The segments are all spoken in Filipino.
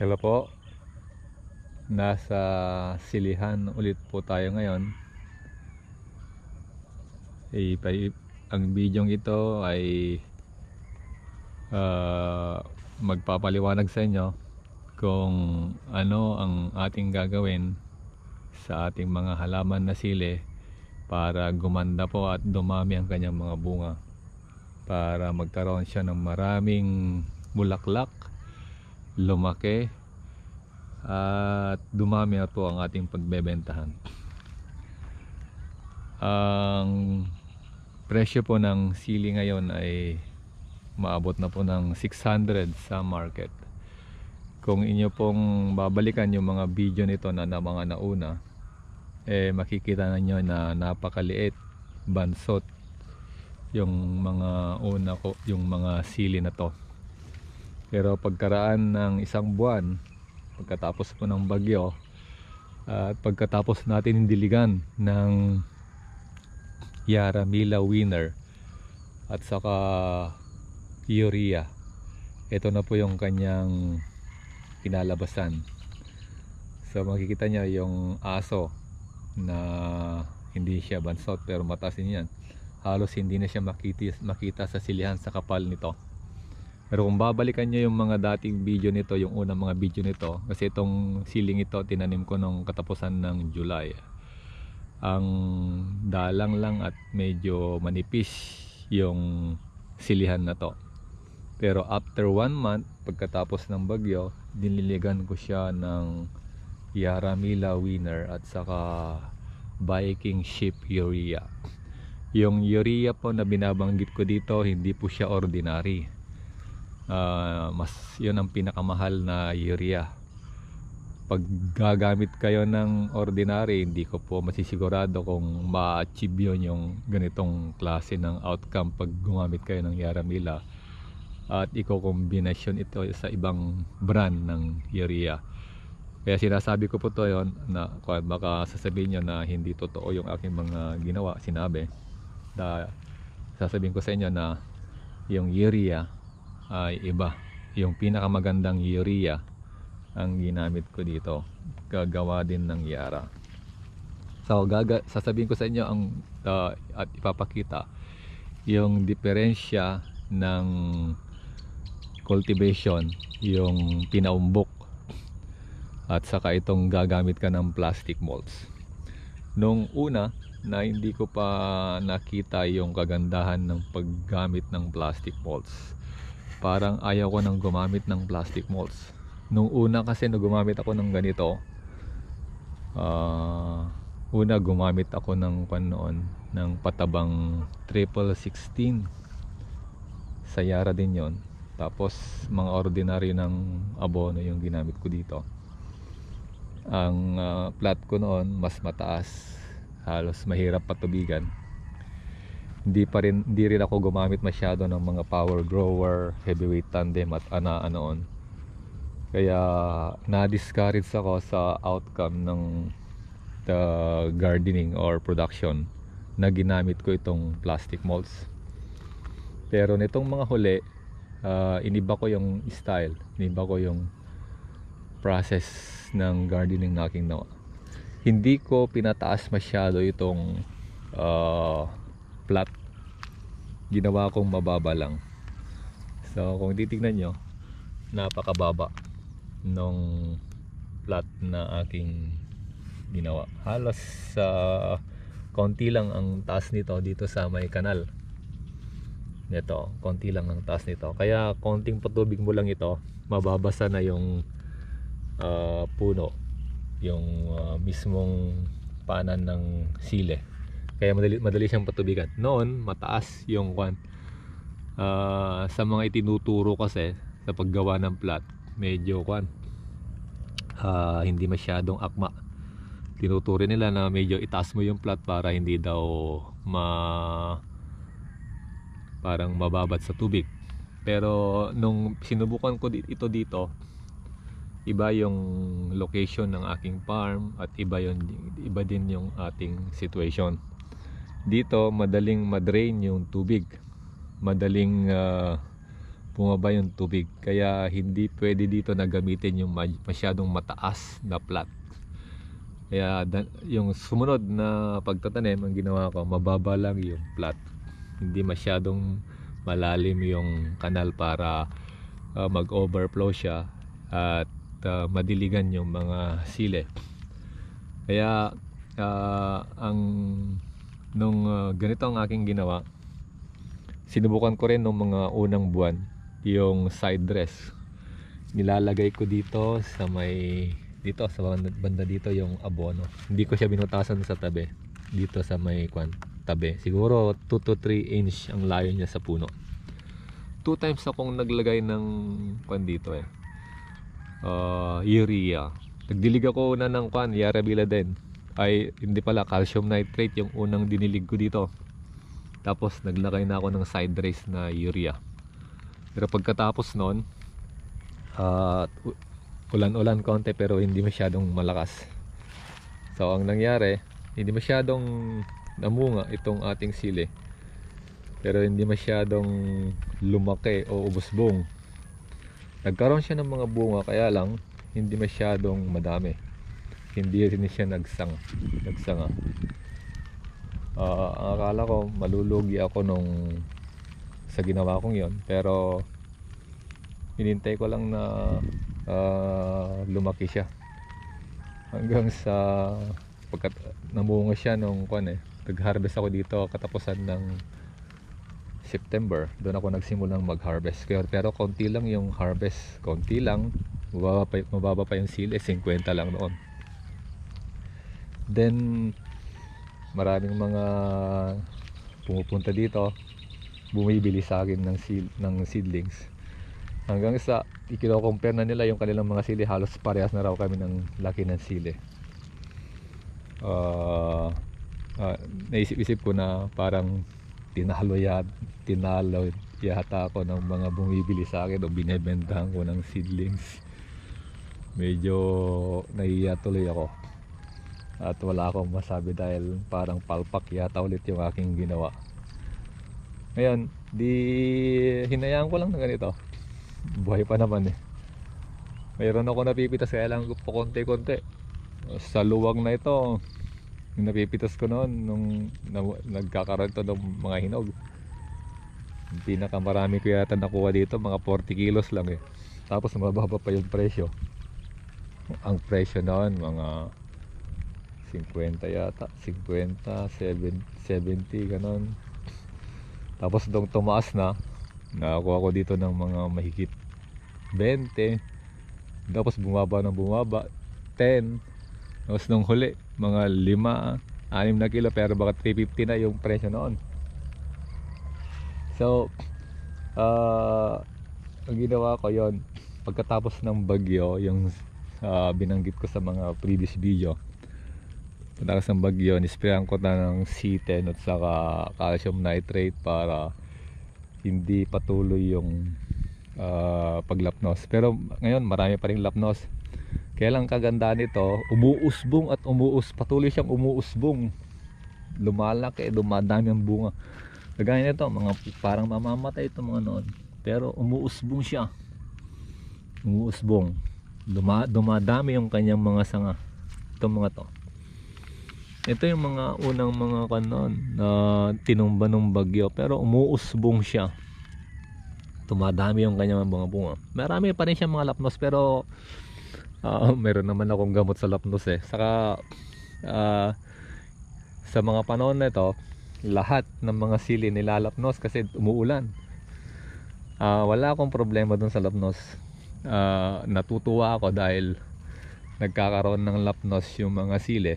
Hello po, nasa silihan ulit po tayo ngayon. Ang bidyong ito ay magpapaliwanag sa inyo kung ano ang ating gagawin sa ating mga halaman na sili para gumanda po at dumami ang kanyang mga bunga, para magkaroon siya ng maraming bulaklak, lumaki at dumami na po ang ating pagbebentahan. Ang presyo po ng sili ngayon ay maabot na po ng 600 sa market. Kung inyo pong babalikan yung mga video nito na mga nauna, makikita ninyo na napakaliit, bansot yung mga una ko, yung mga sili na to. Pero pagkaraan ng isang buwan, pagkatapos po ng bagyo at pagkatapos natin diligan ng Yaramila winner at saka urea, ito na po yung kanyang pinalabasan. So makikita nyo yung aso na hindi siya bansot pero mataas din yan. Halos hindi na siya makita sa silihan sa kapal nito. Pero kung babalikan nyo yung mga dating video nito, yung unang mga video nito, kasi itong siling ito tinanim ko nung katapusan ng July. Ang dalang lang at medyo manipis yung silihan na to. Pero after 1 month, pagkatapos ng bagyo, diniligan ko siya ng Yaramila winner at saka Viking Ship urea. Yung urea po na binabanggit ko dito, hindi po siya ordinary. Mas yun ang pinakamahal na urea. Pag gagamit kayo ng ordinary, hindi ko po masisigurado kung ma-achieve yun yung ganitong klase ng outcome pag gumamit kayo ng Yaramila at iko-kombinasyon ito sa ibang brand ng urea. Kaya sinasabi ko po to yon na baka sasabihin nyo na hindi totoo yung aking mga ginawa, sinabi. Sasabihin ko sa inyo na yung urea ay iba. Yung pinakamagandang urea ang ginamit ko dito, gagawa din ng Yara. So sasabihin ko sa inyo at ipapakita yung diferensya ng cultivation, yung pinaumbok at saka itong gagamit ka ng plastic molds. Nung una na hindi ko pa nakita yung kagandahan ng paggamit ng plastic molds, parang ayaw ko nang gumamit ng plastic molds. Nung una kasi na gumamit ako ng ganito, una gumamit ako ng noon ng patabang 1616 sa Yara din yon. Tapos mga ordinary ng abono yung ginamit ko dito. Ang plat ko noon mas mataas, halos mahirap patubigan. Hindi rin ako gumamit masyado ng mga power grower, heavyweight tandem at ana noon. Kaya na-discourage ako sa outcome ng the gardening or production na ginamit ko itong plastic molds. Pero nitong mga huli, iniba ko yung style, iniba ko yung process ng gardening na aking nawa. Hindi ko pinataas masyado itong plat. Ginawa kong mababa lang. So kung titignan nyo, napakababa nung plat na aking ginawa. Halos konti lang ang taas nito dito sa may kanal nito, konti lang ang taas nito. Kaya konting patubig mo lang ito, mababasa na yung puno, yung mismong panan ng sili. Kaya madali siyang patubigan. Noon mataas yung sa mga itinuturo kasi sa paggawa ng plat, medyo hindi masyadong akma. Tinuturo nila na medyo itaas mo yung plat para hindi daw parang mababat sa tubig. Pero nung sinubukan ko ito dito, iba yung location ng aking farm at iba din yung ating situation. Dito madaling madrain yung tubig, madaling bumaba yung tubig, kaya hindi pwede dito na gamitin yung masyadong mataas na plat. Kaya yung sumunod na pagtatanim, ang ginawa ko, mababa lang yung plat, hindi masyadong malalim yung kanal para mag-overflow siya at madiligan yung mga sili. Kaya ganito ang aking ginawa. Sinubukan ko rin nung mga unang buwan yung side dress. Nilalagay ko dito sa banda dito yung abono. Hindi ko siya binutasan sa tabi. Dito sa may tabi. Siguro 2 to 3 inch ang layo niya sa puno. 2 times akong naglagay ng dito urea. Nagdilig ako una ng Yarabila din. Ay hindi pala, calcium nitrate yung unang dinilig ko dito. Tapos naglagay na ako ng side dress na urea. Pero pagkatapos nun, ulan-ulan konti pero hindi masyadong malakas. So ang nangyari, hindi masyadong namunga itong ating sili, pero hindi masyadong lumaki o ubusbong. Nagkaroon siya ng mga bunga, kaya lang hindi masyadong madami, hindi rin siya nagsanga. Ang akala ko malulugi ako sa ginawa kong yon, pero hinintay ko lang na lumaki siya hanggang sa pagkat namunga siya nung nag-harvest ako dito katapusan ng September. Doon ako nagsimulang mag-harvest, pero konti lang yung harvest, konti lang, mababa pa yung sili, 50 lang noon. Then maraming mga pumupunta dito, bumibili sa akin ng seedlings, hanggang sa i-compare na nila yung kanilang mga sili, halos parehas na raw kami ng laki ng sili. Naisip-isip ko na parang tinalo yata ako ng mga bumibili sa akin o binebentahan ko ng seedlings. Medyo nahiya tuloy ako at wala akong masabi dahil parang palpak yata ulit yung aking ginawa. Ngayon, hinayaan ko lang na ganito. Buhay pa naman mayroon ako napipitas, kaya lang po konti-konti. Sa luwag na ito, yung napipitas ko noon nung nagkakaroon ito ng mga hinog, yung pinakamarami ko yata nakuha dito mga 40 kilos lang tapos mababa pa yung presyo. Ang presyo noon mga 50 yata, 50, 70 ganon. Tapos nung tumaas na, nakakuha ko dito ng mga mahigit 20, tapos bumaba 10. Tapos nung huli mga 5-6 na kilo, pero baka 350 na yung presyo noon. So ang ginawa ko yon, pagkatapos ng bagyo, yung binanggit ko sa mga previous video, pagkatapos ng bagyo, nisprayan ko na ng C10 at saka calcium nitrate para hindi patuloy yung paglapnos. Pero ngayon marami pa rin lapnos, kaya lang kagandaan nito, umuusbong at patuloy siyang umuusbong, lumalaki, dumadami ang bunga. Kagaya nito, mga parang mamamatay ito mga noon, pero umuusbong siya, dumadami yung kanyang mga sanga. Itong mga to, ito yung mga unang mga kanon na tinumba ng bagyo, pero umuusbong siya, tumadami yung kanyang mga bunga. Marami pa rin siya mga lapnos, pero meron naman akong gamot sa lapnos saka sa mga panahon na ito, lahat ng mga sili nilalapnos kasi umuulan. Wala akong problema dun sa lapnos. Natutuwa ako dahil nagkakaroon ng lapnos yung mga sili.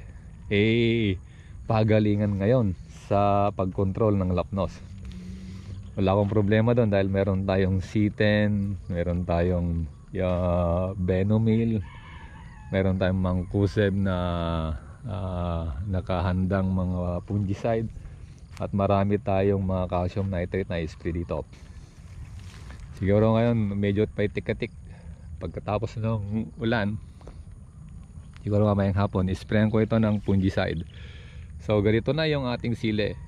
Pagalingan ngayon sa pagkontrol ng lapnos. Wala akong problema doon dahil meron tayong C10, meron tayong Benomil, meron tayong Mancozeb na nakahandang mga fungicide, at marami tayong mga calcium nitrate na spray dito. Siguro ngayon medyo paitik-atik pagkatapos ng ulan, siguro mamayang hapon isprayan ko ito ng fungicide. So ganito na yung ating sili.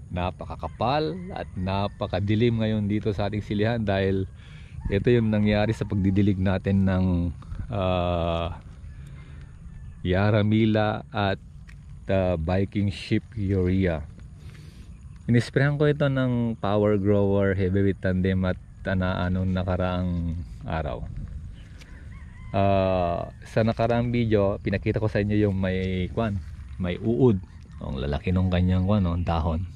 napakakapal at napakadilim ngayon dito sa ating silihan, dahil ito yung nangyari sa pagdidilig natin ng Yaramila at Viking Ship Urea. Inisprayan ko ito ng Power Grower Heavyweight Tandem at anong nakaraang araw. Sa nakaraang video pinakita ko sa inyo yung may uod, ang lalaki ng kanyang dahon.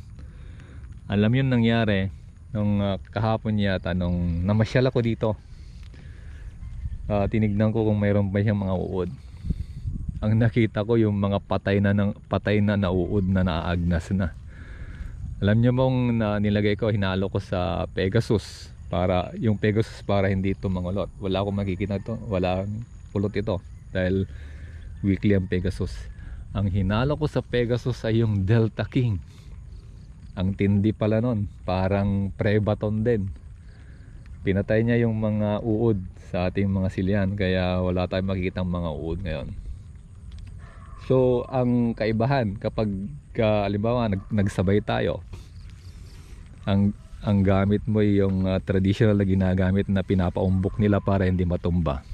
Alam yun nangyari nung kahapon yata, nung namasyal ako dito. Tinignan ko kung mayroon pa siyang mga uod. Ang nakita ko yung mga patay na nauud na naaagnas na. Alam niyo mong nilagay ko, hinalo ko sa Pegasus para hindi ito mangulot. Wala akong makikita ito, walang pulot ito dahil weekly ang Pegasus. Ang hinalo ko sa Pegasus ay yung Delta King. Ang tindi pala nun, parang Prebaton din. Pinatay niya yung mga uod sa ating mga silihan, kaya wala tayong makikitang mga uod ngayon. So ang kaibahan kapag halimbawa nagsabay tayo, ang gamit mo yung traditional na ginagamit na pinapaumbok nila para hindi matumba.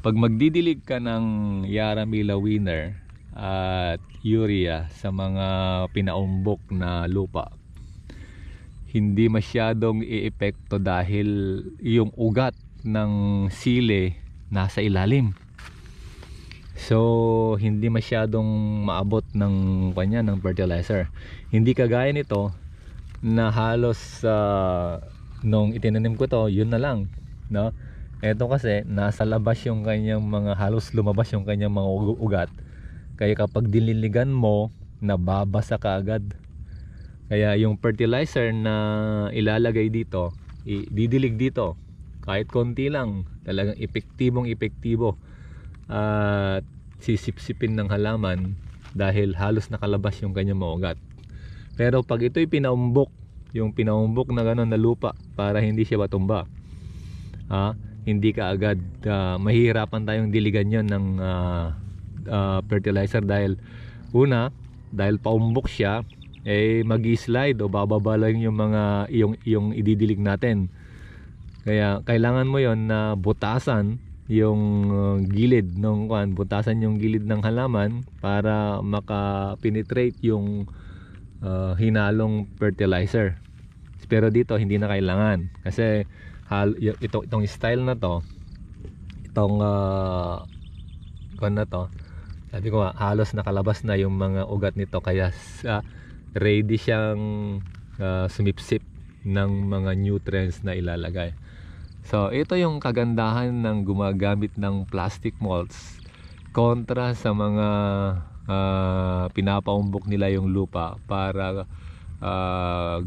Pag magdidilig ka ng Yaramila Winner at Urea sa mga pinaumbok na lupa, hindi masyadong iepekto dahil yung ugat ng sili nasa ilalim. So hindi masyadong maabot ng fertilizer. Hindi kagaya nito na halos nung itinanim ko to, yun na lang, no? Ito kasi nasa labas yung kanyang halos lumabas yung kanyang mga ugat. Kaya kapag diniligan mo, nababasa ka agad. Kaya yung fertilizer na ilalagay dito, didilig dito kahit konti lang, talagang epektibo at sisipsipin ng halaman dahil halos nakalabas yung kanyang mga ugat. Pero pag ito'y pinaumbok, yung pinaumbok na gano'n na lupa para hindi siya matumba, hindi ka agad mahihirapan tayong diligan yon ng fertilizer dahil dahil paumbok siya, mag-slide o bababa lang yung mga yung ididilig natin. Kaya kailangan mo yon na butasan yung gilid butasan yung gilid ng halaman para maka-penetrate yung hinalong fertilizer. Pero dito hindi na kailangan kasi itong style na to, sabi ko halos nakalabas na yung mga ugat nito, kaya ready siyang sumipsip ng mga nutrients na ilalagay. So ito yung kagandahan ng gumagamit ng plastic mulch kontra sa mga pinapaumbok nila yung lupa para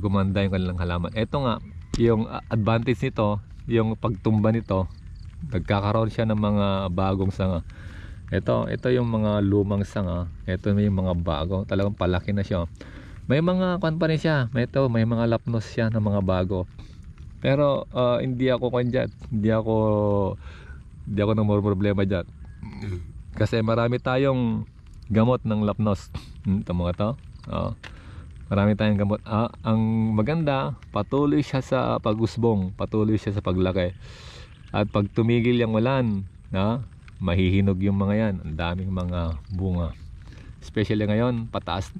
gumanda yung kanilang halaman. Ito nga yung advantage nito, yung pagtumba nito, nagkakaroon siya ng mga bagong sanga. Ito yung mga lumang sanga, ito yung mga bago, talagang palaki na siya. May mga pa rin siya, may mga lapnos siya ng mga bago. Pero hindi ako hindi ako nang more problema dyan kasi marami tayong gamot ng lapnos. Ito mga to, marami tayong gamot. Ang maganda, patuloy siya sa pag-usbong, patuloy siya sa paglaki. At pag tumigil yung ulan, mahihinog yung mga yan. Ang daming mga bunga. Especially ngayon, pataas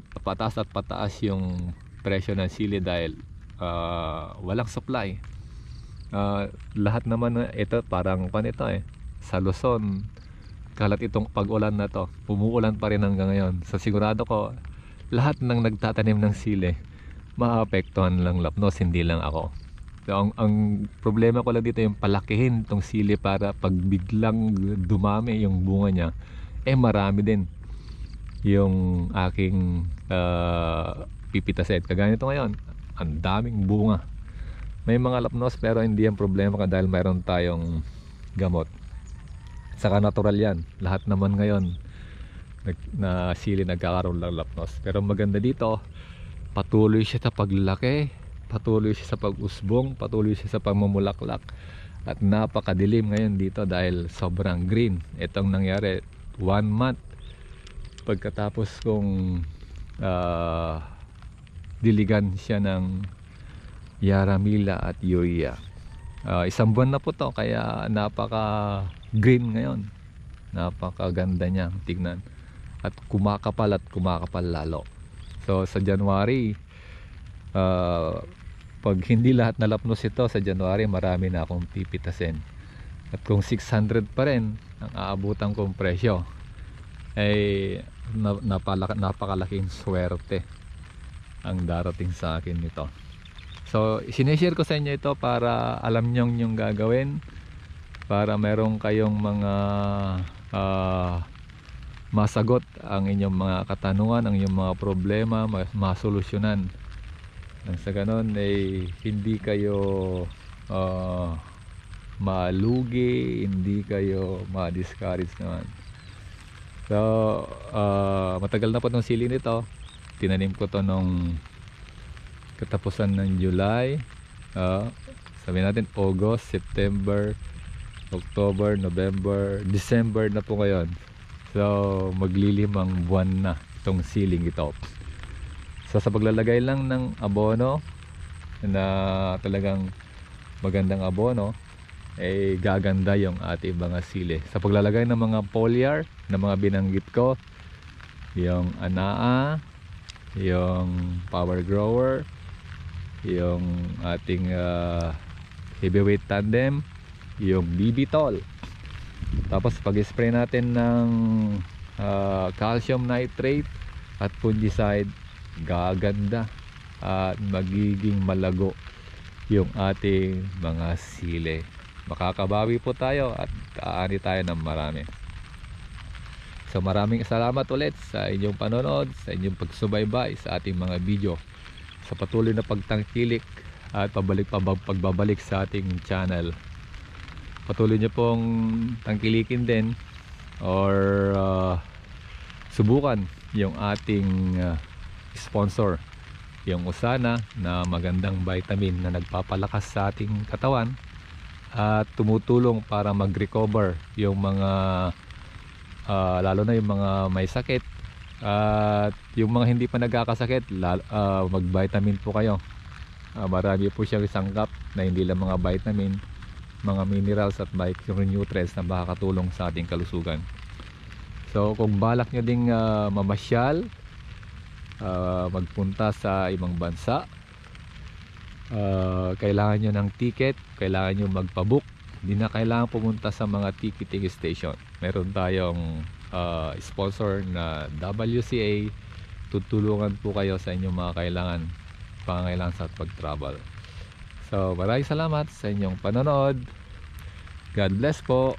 at pataas yung presyo ng sili dahil walang supply. Lahat naman ito parang sa Luzon, kalat itong pag-ulan na to, umuulan pa rin hanggang ngayon. So sigurado ko lahat ng nagtatanim ng sili maapektuhan lang lapnos, hindi lang ako. So ang problema ko lang dito yung palakihin itong sili para pag biglang dumami yung bunga niya, marami din yung aking pipitasin. Kagaya nito ngayon, ang daming bunga. May mga lapnos pero hindi ang problema dahil mayroon tayong gamot. Saka natural yan. Lahat naman ngayon na sili nagkakaroon ng lapnos. Pero maganda dito, patuloy siya sa paglaki, patuloy siya sa pag-usbong, patuloy siya sa pagmumulaklak. At napakadilim ngayon dito dahil sobrang green. Itong nangyari 1 month pagkatapos kong diligan siya ng Yaramila at urea. Isang buwan na po to, kaya napaka green ngayon, napakaganda niya tignan at kumakapal lalo. So sa January, pag hindi lahat nalapnos ito sa January, marami na akong pipitasin. At kung 600 pa rin ang aabutan kong presyo, ay napakalaking swerte ang darating sa akin nito. So sinishare ko sa inyo ito para alam nyo yung gagawin, para meron kayong mga masagot ang inyong mga katanungan, ang inyong mga problema, masolusyonan. Nang sa ganon ay hindi kayo malugi, hindi kayo ma-discourage naman. So matagal na po itong sili nito. Tinanim ko to nung katapusan ng July, sabihin natin August, September, October, November, December na po ngayon. So maglilimang buwan na itong siling ito. So sa paglalagay lang ng abono na talagang magandang abono, ay gaganda yung ating mga sili. Sa paglalagay ng mga foliar na mga binanggit ko, yung Anaa, yung Power Grower, yung ating heavyweight tandem, yung BB-Tol. Tapos pag-spray natin ng calcium nitrate at fungicide, gaganda at magiging malago yung ating mga sili. Makakabawi po tayo at aani tayo ng marami. So maraming salamat ulit sa inyong panonood, sa inyong pagsubaybay sa ating mga video, sa patuloy na pagtangkilik at pagbabalik sa ating channel. Patuloy nyo pong tangkilikin din or subukan yung ating sponsor, yung Usana, na magandang vitamin na nagpapalakas sa ating katawan at tumutulong para mag-recover yung mga lalo na yung mga may sakit, at yung mga hindi pa nagkakasakit, mag-vitamin po kayo. Marami po siyang sangkap na hindi lang mga vitamin, mga minerals at micronutrients na makakatulong sa ating kalusugan. So kung balak nyo ding mamasyal, magpunta sa ibang bansa, kailangan nyo ng ticket, kailangan nyo magpabook. Hindi na kailangan pumunta sa mga ticketing station. Meron tayong sponsor na WCA. Tutulungan po kayo sa inyong mga pangangailangan sa pag-travel. So maraming salamat sa inyong panonood. God bless po.